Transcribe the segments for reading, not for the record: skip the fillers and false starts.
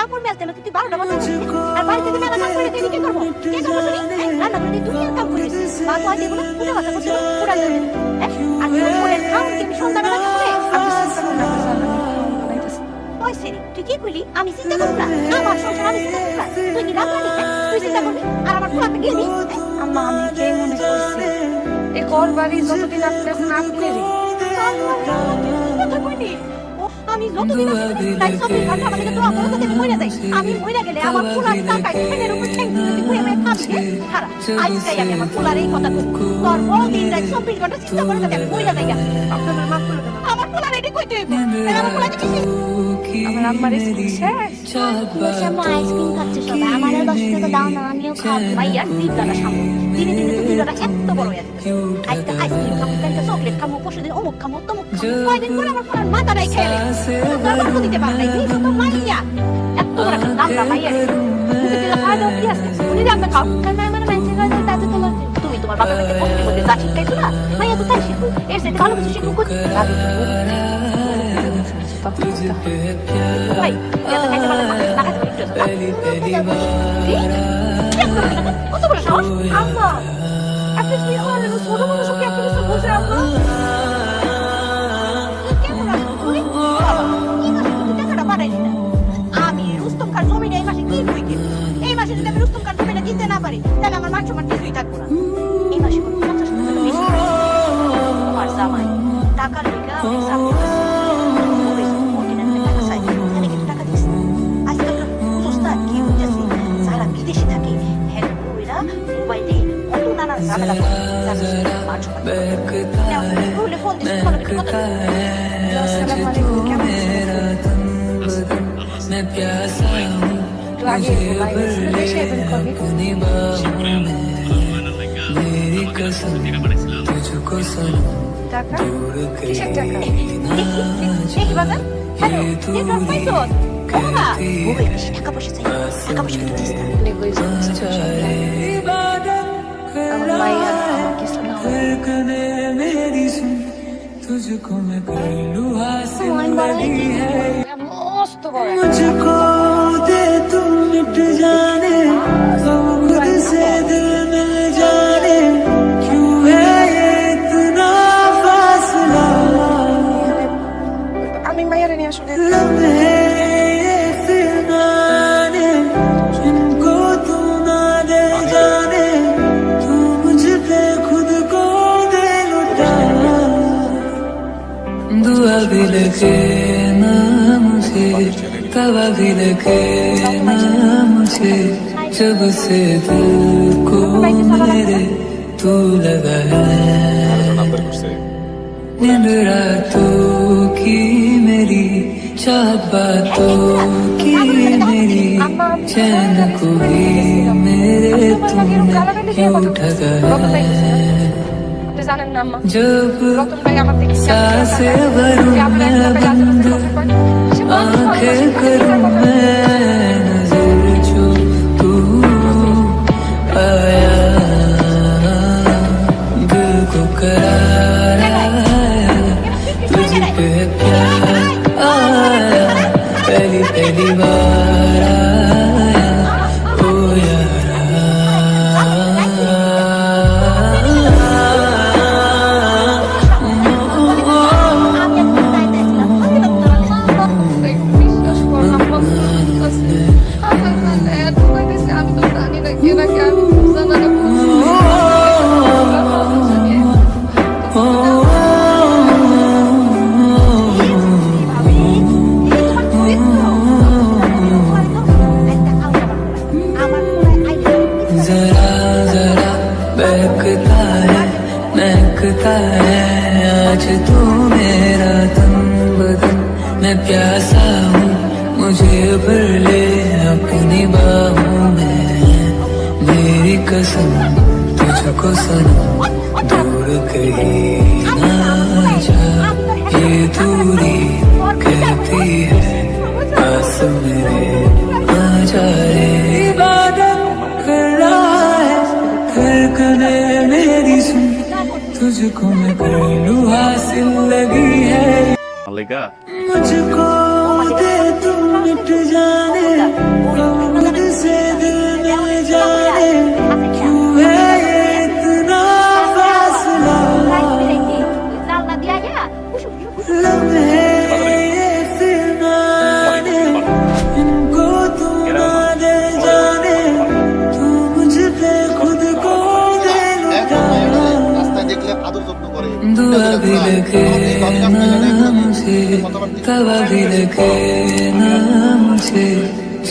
কাপড় মেলতে মেলতে তুই 12টা বাজে আর বাড়ি থেকে মেলা কাম করে তুই কি করবো? কে করবো শুনি? রান্না করে তুই আর কাম করিস। মা তো আজ এগুলো পুরো কথা করছিল, পুরা যাবে। আর তোর ফোনের খাওন কি সন্ধ্যাবেলা করে? ওই সেরি, তুই কি কইলি? আমি চিন্তা করব না। আমার সংসার আমি চিন্তা করব না। তুই কি রাগ করবি? তুই চিন্তা করবি আর আমার পোলাকে গেলি? আম্মা আমি কে মনে করছি এই ঘর বাড়ি যতদিন আপনি এখন আপনারই। কথা কইলি? আমি যতদিন আছি তাই সব ঘন্টা আমাকে দোয়া করো তো তুমি মরে যাই। আমি মরে গেলে আমার পোলার টাকা ঠেনের উপর ঠেং দিয়ে তুই কই আমি খাবি? খারাপ। আজকে আমি আমার পোলার এই কথা কই। তোর বড় দিন রাত 24 ঘন্টা চিন্তা করে যাবে আমি মরে যাই। আপনার মাফ করে দেন। আমার পোলার এটি কইতে হইব। আমার পোলাকে কি আমার আম্মার স্কুল শেষ। শ্যামা আইসক্রিম খাচ্ছে সবাই। আমারও 10 টাকা দাও না, আমিও খাবো। ভাইয়া দিদাটা সামনে। দিনে দিনে তো দিদাটা এত বড় হয়ে যাচ্ছে। আজকে আইসক্রিম খাবো, কালকে চকলেট খাবো, পরশুদিন অমুক খাবো, তমুক খাবো। কয়দিন পরে আমার পোলার মাথাটাই খেয়ে নেবে। দিতে পারবে না। এই তো মাইয়া। এত বড় একটা দামড়া মাইয়া। মুখে দিলে খাওয়া দাওয়া কি আছে? উনি রান্না খাও। মানে মানছে খাওয়া দাওয়া তাতে তোমার তুমি তোমার বাপের কাছে বলতে বলতে যা শিখাইছো না মাইয়া তো তাই শিখবো। এর সাথে ভালো কিছু শিখবো কই? ভাই এটা খাইতে পারলে না খাইতে কত বড় সাহস? আম্মা আপনি কি করেন? ছোট মানুষকে আপনি কিছু বলছেন আম্মা? আমি রুস্তম খান জমিটা এই মাসে কি বই দিব? এই মাসে যদি আমি রুস্তম খান জমিটা কিনতে না পারি তাহলে আমার মান সম্মান কিছুই থাকবো না। এই মাসে 50 টাকা বেশি আমার জামাই টাকার লেগে আমি চাকরি বিদেশে থাকে হেল্প কইরা মোবাইলে কত নানা ঝামেলা করে ফোন দিস ফোন করে কথা আসসালামু আলাইকুম কেমন টাকা কিসের টাকা? দেখি বাজার হ্যালো নেটওয়ার্ক পাইছো বাবা মোবাইল বেশি টাকা পয়সা চাই টাকা পয়সা কিন্তু দিস না আমার মাইয়া আমাকে শোনাও। तुझको मैं कर लूं हासिल लगी है মস্ত বড় मुझको दे तू मिट जाने हम खुद से दिल मिल जाने क्यों है ये इतना फासला আমি মাইয়ারে নিয়ে আসলে लम्हे ये फिरनाने जिनको तू ना दे जाने तू मुझ पे खुद को दे लुटा दुआ भी लगे ना मुझे तवा भी लगे ना मुझे जब से दिल को मेरे तू लगा है नींद रातों की मेरी चाहत बातों की मेरी चैन को भी मेरे तुमने क्यों ठगा है জানেন না আম্মা जब রতন ভাই আমার থেকে सांसें भरूं मैं बंद आंखें करूं मैं नजर जो तू आया दिल को करार आया तुझ पे प्यार आया पहली पहली बार आया ओ यारा বিশ্বাস করলাম এত কইতেছে আমি তো জানি না কে না কে আমি জানা না जरा जरा बहकता है महकता है आज तू मेरा तन बदन मैं प्यासा हूँ मुझे भर ले अपनी बाहों में मेरी कसम तुझको सनम दूर कहीं ना जा ये दूरी कहती है पास मेरे आ जा रे इबादत कर रहा है धड़कने मेरी सुन तुझको मैं कर लूं हासिल लगी है मालिका मुझको दे तू मिट जाने लगे ना मुझे तवा भी लगे ना मुझे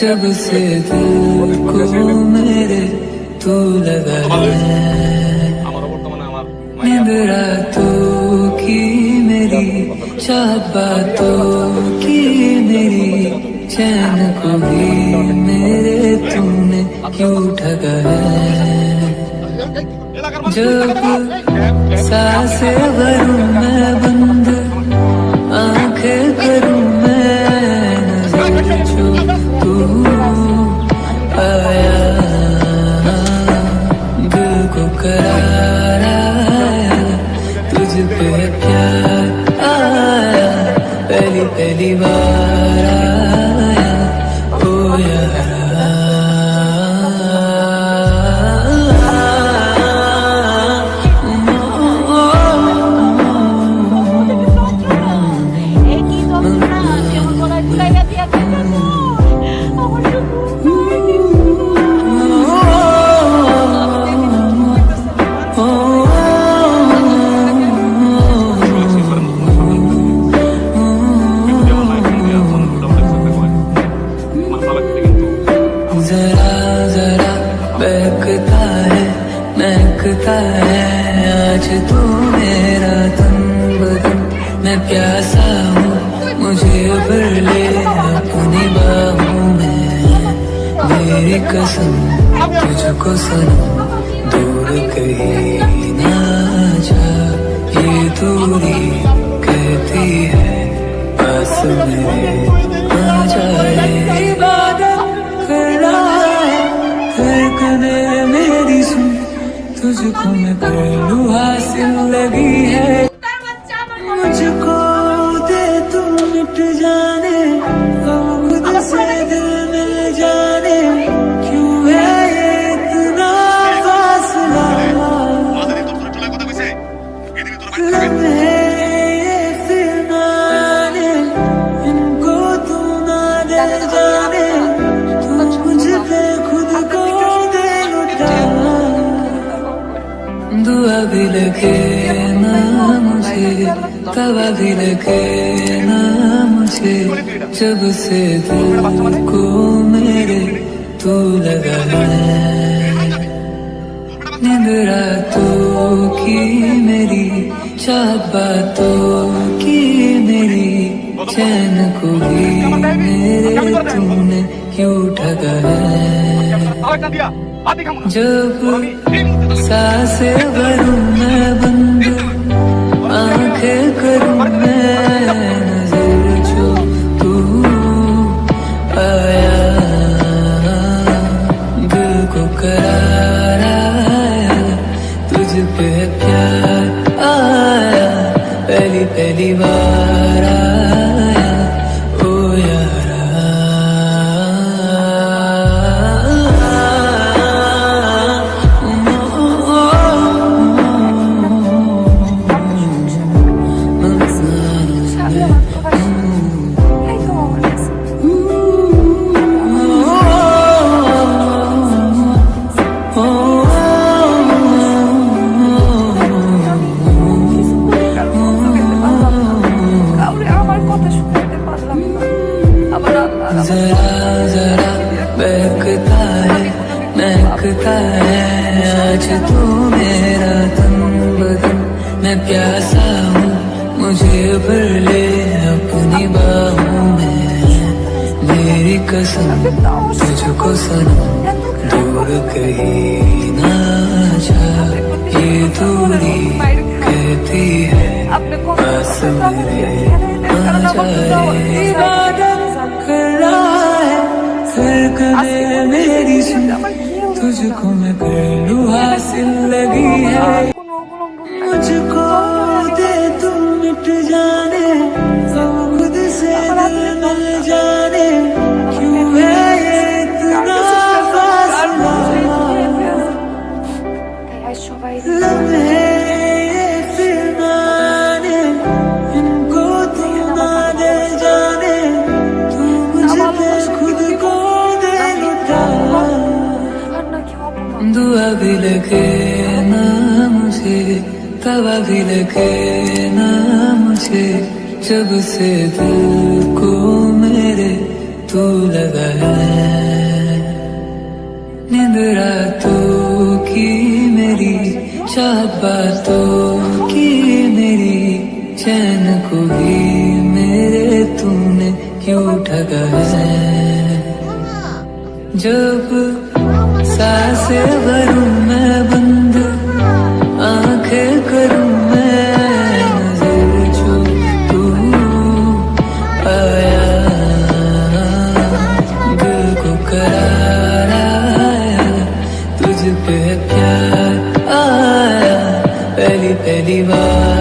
जब से दिल को मेरे तू लगा है नींद रातों की मेरी चाहत बातों की मेरी चैन को भी मेरे तुमने क्यों ठगा है जब सांसें भरूं मैं बंद आंखें करूं मैं नजर जो तू आया दिल को करार आया तुझ पे प्यार आया पहली पहली बार आया ओ यार महकता है आज तू मेरा तन बदन मैं प्यासा हूँ मुझे भर ले अपनी बाहों में मेरी कसम तुझको सनम दूर कहीं ना जा ये दूरी कहती है पास मेरे आ जाए इबादत कर रहा है धड़कने मेरी सुन तुझको मैं कर लूं हासिल लगी है मुझको दे तू मिट जाने हम खुद से दिल मिल जाने क्यों है ये इतना फासला लम्हे ये फिरमाने इनको तू ना दे जाने तू मुझ पे खुद को दे लुटा दुआ भी लगे ना मुझे तवा भी लगे ना मुझे जब से दिल को मेरे तू लगा है नींद रातों की मेरी चाहत बातों की मेरी चैन को भी मेरे तुमने क्यों ठगा है जब सांसें भरूं मैं बंद आंखें करूं मैं नजर जो तू आया दिल को करार आया तुझ पे प्यार आया पहली पहली बार आया ओ यार जरा जरा बहकता है महकता है आज तू मेरा तन बदन मैं प्यासा हूँ मुझे भर ले अपनी बाहों में मेरी कसम तुझको सनम दूर कहीं ना जा ये दूरी कहती है पास मेरे आ जाए इबादत कर रहा है धड़कने मेरी सुन तुझको मैं कर लूं हासिल लगी है मुझको दे तू मिट जाने सब खुद से दिल मिल जाने क्यों है ये इतना फासला लम्हे ये फिरमाने इनको तू ना दे जाने तू मुझ पे खुद को दे लुटा दुआ भी लगे ना मुझे तवा भी लगे ना मुझसे जब से दिल को मेरे तू लगा है। नींद रातों की मेरी, चाहत बातों की मेरी, चैन को भी मेरे तूने क्यों ठगा है। जब सांसें भरूं मैं बंद, आंखें करूं मैं नजर, जो तू आया दिल को करार आया, तुझ पे प्यार आया पहली पहली बार।